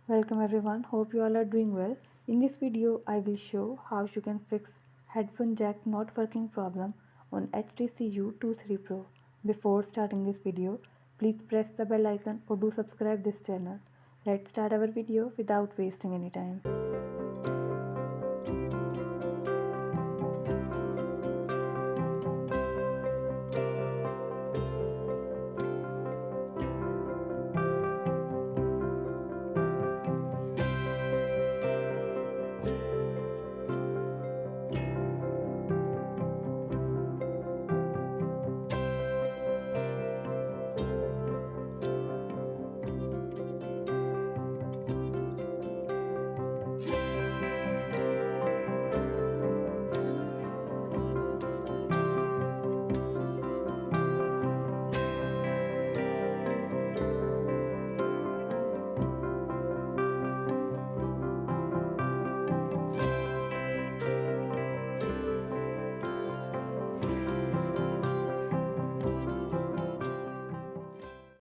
Welcome everyone, hope you all are doing well. In this video, I will show how you can fix headphone jack not working problem on HTC U23 Pro. Before starting this video, please press the bell icon or do subscribe this channel. Let's start our video without wasting any time.